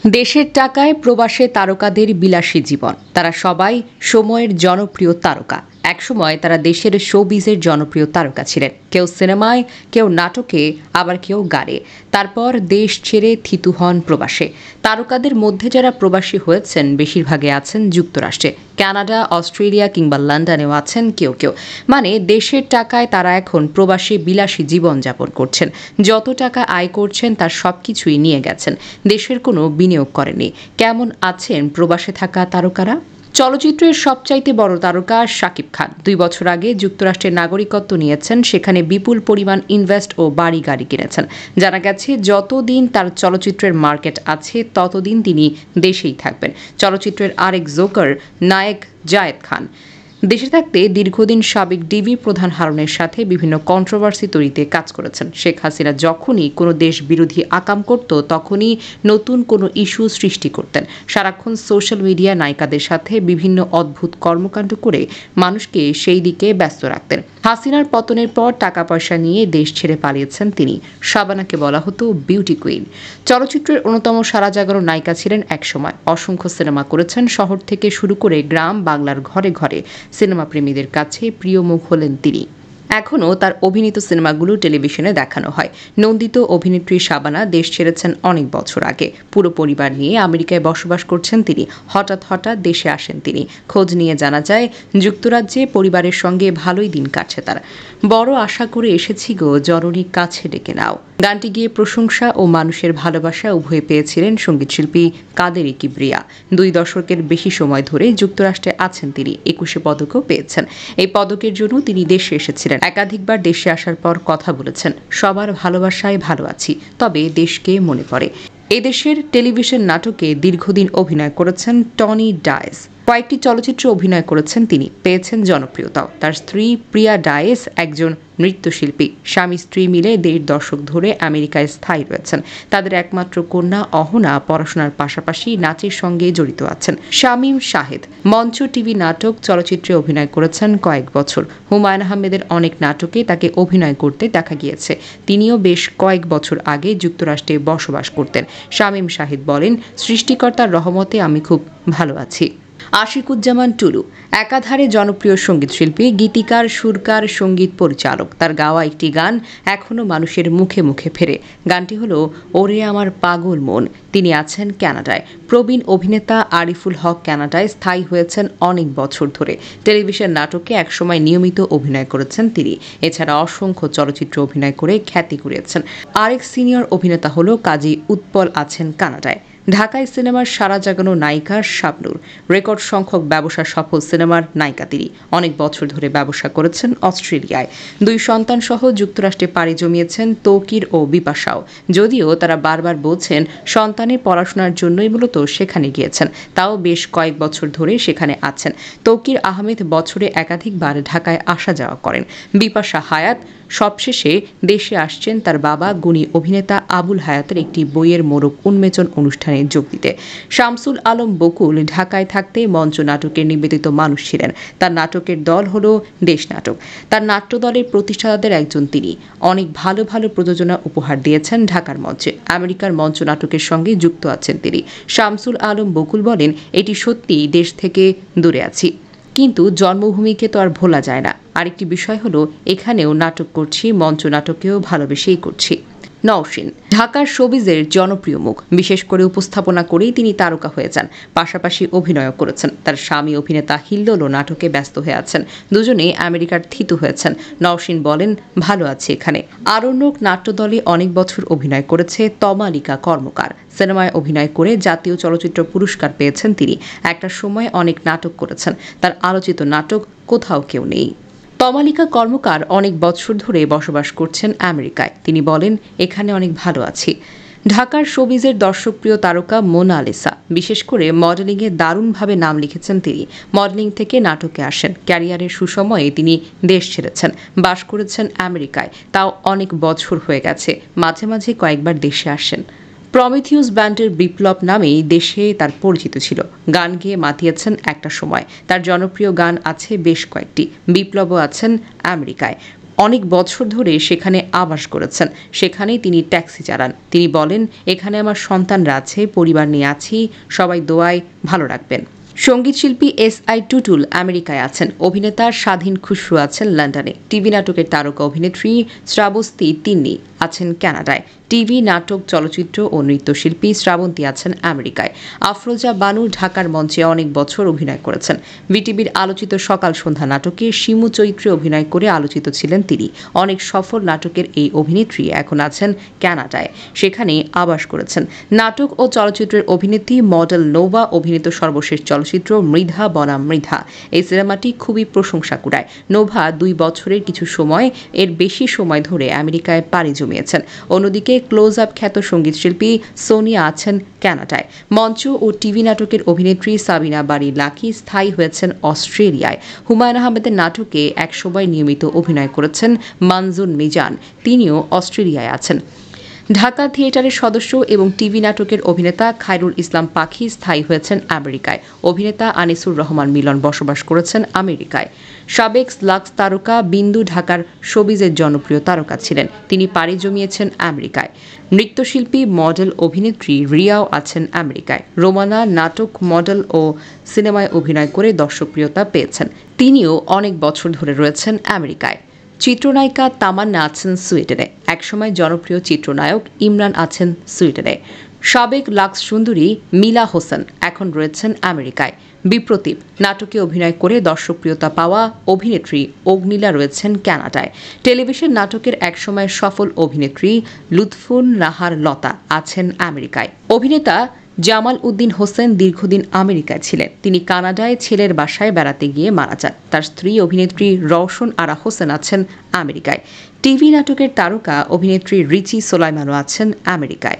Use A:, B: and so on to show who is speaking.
A: দেশের টাকায় প্রবাসে তারকাদের বিলাসী জীবন। তারা সবাই সময়ের জনপ্রিয় তারকা। একসময় তারা দেশের শোবিজের জনপ্রিয় তারকা ছিলেন। কেউ সিনেমায়, কেউ নাটকে, আবার কেউ গানে। তারপর দেশ ছেড়ে থিতু হন প্রবাসে। তারকাদের মধ্যে যারা প্রবাসী হয়েছেন বেশিরভাগই আছেন যুক্তরাষ্ট্রে, কানাডা, অস্ট্রেলিয়া কিংবা লন্ডনেও আছেন কেউ কেউ। মানে দেশের টাকায় তারা এখন প্রবাসী বিলাসী জীবনযাপন করছেন। যত টাকা আয় করছেন তার সবকিছুই নিয়ে গেছেন, দেশের কোনো বিনিয়োগ করেনি। কেমন আছেন প্রবাসে থাকা তারকারা? চলচ্চিত্রের সবচাইতে বড় তারকা শাকিব খান ২ বছর আগে যুক্তরাষ্ট্রের নাগরিকত্ব নিয়েছেন। সেখানে বিপুল পরিমাণ ইনভেস্ট ও বাড়ি গাড়ি কিনেছেন। জানা গেছে যতদিন তার চলচ্চিত্রের মার্কেট আছে ততদিন তিনি দেশেই থাকবেন। চলচ্চিত্রের আরেক জোকার নায়ক জায়েদ খান দেশে থাকতে দীর্ঘদিন সাবেক ডিবি প্রধান হারুনের সাথে বিভিন্ন কন্ট্রোভার্সি তৈরিতে কাজ করেছেন। শেখ হাসিনা যখনই কোনো দেশ বিরোধী আকাম করত তখনই নতুন কোনো ইস্যু সৃষ্টি করতেন। সারাক্ষণ সোশ্যাল মিডিয়া নায়িকাদের সাথে বিভিন্ন অদ্ভুত কর্মকাণ্ড করে মানুষকে সেই দিকে ব্যস্ত রাখতেন। হাসিনার পতনের পর টাকা পয়সা নিয়ে দেশ ছেড়ে পালিয়েছেন তিনি। শাবানাকে বলা হতো বিউটি কুইন। চলচ্চিত্রের অন্যতম সারা জাগানো নায়িকা ছিলেন একসময়। অসংখ্য সিনেমা করেছেন। শহর থেকে শুরু করে গ্রাম বাংলার ঘরে ঘরে সিনেমা প্রেমীদের কাছে প্রিয় মুখ হলেন তিনি। এখনও তার অভিনীত সিনেমাগুলো টেলিভিশনে দেখানো হয়। নন্দিত অভিনেত্রী শাবানা দেশ ছেড়েছেন অনেক বছর আগে। পুরো পরিবার নিয়ে আমেরিকায় বসবাস করছেন তিনি। হঠাৎ হঠাৎ দেশে আসেন তিনি। খোঁজ নিয়ে জানা যায় যুক্তরাজ্যে পরিবারের সঙ্গে ভালোই দিন কাটছে তার। বড় আশা করে এসেছি গো জননী, কাছে ডেকে নাও গানটি গিয়ে প্রশংসা ও মানুষের ভালোবাসা উভয় পেয়েছিলেন সঙ্গীতশিল্পী কাদেরি কিবরিয়া। ২ দশকের বেশি সময় ধরে যুক্তরাষ্ট্রে আছেন তিনি। ২১ পদকও পেয়েছেন। এই পদকের জন্য তিনি দেশে এসেছিলেন। একাধিকবার দেশে আসার পর কথা বলেছেন, সবার ভালোবাসায় ভালো আছি, তবে দেশকে মনে পড়ে। এদেশের টেলিভিশন নাটকে দীর্ঘদিন অভিনয় করেছেন টনি ডায়েস। কয়েকটি চলচ্চিত্রে অভিনয় করেছেন তিনি, পেয়েছেন জনপ্রিয়তাও। তার স্ত্রী প্রিয়া ডায়েস একজন নৃত্যশিল্পী। স্বামী স্ত্রী মিলে ১.৫ দশক ধরে আমেরিকায় স্থায়ী রয়েছেন। তাদের একমাত্র কন্যা অহনা পড়াশোনার পাশাপাশি নাচের সঙ্গে জড়িত আছেন। শামীম শাহেদ মঞ্চ, টিভি, নাটক, চলচ্চিত্রে অভিনয় করেছেন কয়েক বছর। হুমায়ুন আহমেদের অনেক নাটকে তাকে অভিনয় করতে দেখা গিয়েছে। তিনিও বেশ কয়েক বছর আগে যুক্তরাষ্ট্রে বসবাস করতেন। শামীম শাহেদ বলেন, সৃষ্টিকর্তার রহমতে আমি খুব ভালো আছি। আশিকুজ্জামান টুলু একাধারে জনপ্রিয় সঙ্গীতশিল্পী, গীতিকার, সুরকার, সঙ্গীত পরিচালক। তার গাওয়া একটি গান এখনও মানুষের মুখে মুখে ফেরে। গানটি হলো ওরে আমার পাগল মন। তিনি আছেন কানাডায়। প্রবীণ অভিনেতা আরিফুল হক কানাডায় স্থায়ী হয়েছেন অনেক বছর ধরে। টেলিভিশন নাটকে একসময় নিয়মিত অভিনয় করেছেন তিনি। এছাড়া অসংখ্য চলচ্চিত্রে অভিনয় করে খ্যাতি কুড়িয়েছেন। আরেক সিনিয়র অভিনেতা হলো কাজী উৎপল, আছেন কানাডায়। ঢাকায় সিনেমার সারা জাগানো নায়িকা শাবনূর। রেকর্ড সংখ্যক ব্যবসা সফল সিনেমার নায়িকা তিনি। অনেক বছর ধরে ব্যবসা করেছেন অস্ট্রেলিয়ায়। ২ সন্তান সহ যুক্তরাষ্ট্রে পাড়ি জমিয়েছেন তৌকির ও বিপাশাও। যদিও তারা বারবার বলছেন সন্তানের পড়াশোনার জন্যই মূলত সেখানে গিয়েছেন। তাও বেশ কয়েক বছর ধরে সেখানে আছেন। তৌকির আহমেদ বছরে একাধিকবার ঢাকায় আসা যাওয়া করেন। বিপাশা হায়াত সবশেষে দেশে আসছেন তার বাবা গুণী অভিনেতা আবুল হায়াতের একটি বইয়ের মোড়ক উন্মোচন অনুষ্ঠানে যোগ দিতে। শামসুল আলম বকুল ঢাকায় থাকতে মঞ্চ নাটকের নিবেদিত মানুষ ছিলেন। তার নাটকের দল হলো দেশ নাটক। তার নাট্যদলের প্রতিষ্ঠাতাদের একজন তিনি। অনেক ভালো ভালো প্রযোজনা উপহার দিয়েছেন ঢাকার মঞ্চে। আমেরিকার মঞ্চ নাটকের সঙ্গে যুক্ত আছেন তিনি। শামসুল আলম বকুল বলেন, এটি সত্যিই দেশ থেকে দূরে আছি, কিন্তু জন্মভূমিকে তো আর ভোলা যায় না। আরেকটি বিষয় হলো এখানেও নাটক করছি, মঞ্চ নাটকেও ভালোবেসেই করছি। নওশীন ঢাকার শোবিজের জনপ্রিয় মুখ। বিশেষ করে উপস্থাপনা করেই তিনি তারকা হয়ে যান। পাশাপাশি অভিনয়ও করেছেন। তার স্বামী অভিনেতা হিল্লোলও নাটকে ব্যস্ত হয়ে আছেন। দুজনেই আমেরিকার থিতু হয়েছেন। নওশীন বলেন, ভালো আছে এখানে। আরণ্যক নাট্যদলে অনেক বছর অভিনয় করেছে তমালিকা কর্মকার। সিনেমায় অভিনয় করে জাতীয় চলচ্চিত্র পুরস্কার পেয়েছেন তিনি। একটা সময় অনেক নাটক করেছেন। তার আলোচিত নাটক কোথাও কেউ নেই। তমালিকা কর্মকার অনেক বছর ধরে বসবাস করছেন আমেরিকায়। তিনি বলেন, এখানে অনেক ভালো আছি। ঢাকার শোবিজের দর্শকপ্রিয় তারকা মোনালিসা। বিশেষ করে মডেলিংয়ে দারুণভাবে নাম লিখেছেন তিনি। মডেলিং থেকে নাটকে আসেন। ক্যারিয়ারের সুসময়ে তিনি দেশ ছেড়েছেন, বাস করেছেন আমেরিকায়। তাও অনেক বছর হয়ে গেছে। মাঝে মাঝে কয়েকবার দেশে আসেন। প্রমিথিউস ব্যান্ডের বিপ্লব নামেই দেশে তার পরিচিত ছিল। গান গেয়ে মাতিয়েছেন একটা সময়। তার জনপ্রিয় গান আছে বেশ কয়েকটি। বিপ্লবও আছেন আমেরিকায়। অনেক বছর ধরে সেখানে আবাস করেছেন। সেখানেই তিনি ট্যাক্সি চালান। তিনি বলেন, এখানে আমার সন্তানরা আছে, পরিবার নিয়ে আছি, সবাই দোয়ায় ভালো রাখবেন। সঙ্গীতশিল্পী SI টুটুল আমেরিকায় আছেন। অভিনেতা স্বাধীন খুসরু আছেন লন্ডনে। টিভি নাটকের তারকা অভিনেত্রী শ্রাবস্তী তিন্নি আছেন কানাডায়। টিভি নাটক, চলচ্চিত্র ও নৃত্যশিল্পী শ্রাবন্তী আছেন আমেরিকায়। আফরোজা বানু ঢাকার মঞ্চে অনেক বছর অভিনয় করেছেন। বিটিভির আলোচিত সকাল সন্ধ্যা নাটকে শিমু চরিত্রে অভিনয় করে আলোচিত ছিলেন তিনি। অনেক সফল নাটকের এই অভিনেত্রী এখন আছেন কানাডায়। সেখানে আবাস করেছেন। নাটক ও চলচ্চিত্রের অভিনেত্রী মডেল নোভা অভিনীত সর্বশেষ চলচ্চিত্র মৃধা বনাম মৃধা। এই সিনেমাটি খুবই প্রশংসা কুড়ায়। নোভা 2 বছরের কিছু সময় এর বেশি সময় ধরে আমেরিকায় পাড়ি জমিয়েছেন। অন্যদিকে ক্লোজ আপ খ্যাত সঙ্গীতশিল্পী সোনিয়া আছেন কানাডায়। মঞ্চ ও টিভি নাটকের অভিনেত্রী সাবিনা বারী লাকি স্থায়ী হয়েছেন অস্ট্রেলিয়ায়। হুমায়ুন আহমেদের নাটকে একসময় নিয়মিত অভিনয় করেছেন মানজুন মিজান, তিনিও অস্ট্রেলিয়ায় আছেন। ঢাকা থিয়েটারের সদস্য এবং টিভি নাটকের অভিনেতা খায়রুল ইসলাম পাখি স্থায়ী হয়েছেন আমেরিকায়। অভিনেতা আনিসুর রহমান মিলন বসবাস করেছেন আমেরিকায়। সাবেক লাক্স তারকা বিন্দু ঢাকার শোবিজের জনপ্রিয় তারকা ছিলেন। তিনি পাড়ি জমিয়েছেন আমেরিকায়। নৃত্যশিল্পী, মডেল, অভিনেত্রী রিয়াও আছেন আমেরিকায়। রোমানা নাটক, মডেল ও সিনেমায় অভিনয় করে দর্শকপ্রিয়তা পেয়েছেন। তিনিও অনেক বছর ধরে রয়েছেন আমেরিকায়। চিত্রনায়িকা তামান্না আছেন সুইডেনে। একসময় জনপ্রিয় চিত্রনায়ক ইমরান আছেন সুইডেনে। সাবেক লাক্স সুন্দরী মিলা হোসেন এখন রয়েছেন আমেরিকায়। বিপ্রতীপ নাটকে অভিনয় করে দর্শকপ্রিয়তা পাওয়া অভিনেত্রী অগ্নিলা রয়েছেন কানাডায়। টেলিভিশন নাটকের একসময়ের সফল অভিনেত্রী লুৎফুন নাহার লতা আছেন আমেরিকায়। অভিনেতা জামাল উদ্দিন হোসেন দীর্ঘদিন আমেরিকায় ছিলেন। তিনি কানাডায় ছেলের বাসায় বেড়াতে গিয়ে মারা যান। তার স্ত্রী অভিনেত্রী রওশন আরা হোসেন আছেন আমেরিকায়। টিভি নাটকের তারকা অভিনেত্রী রিচি সোলাইমানও আছেন আমেরিকায়।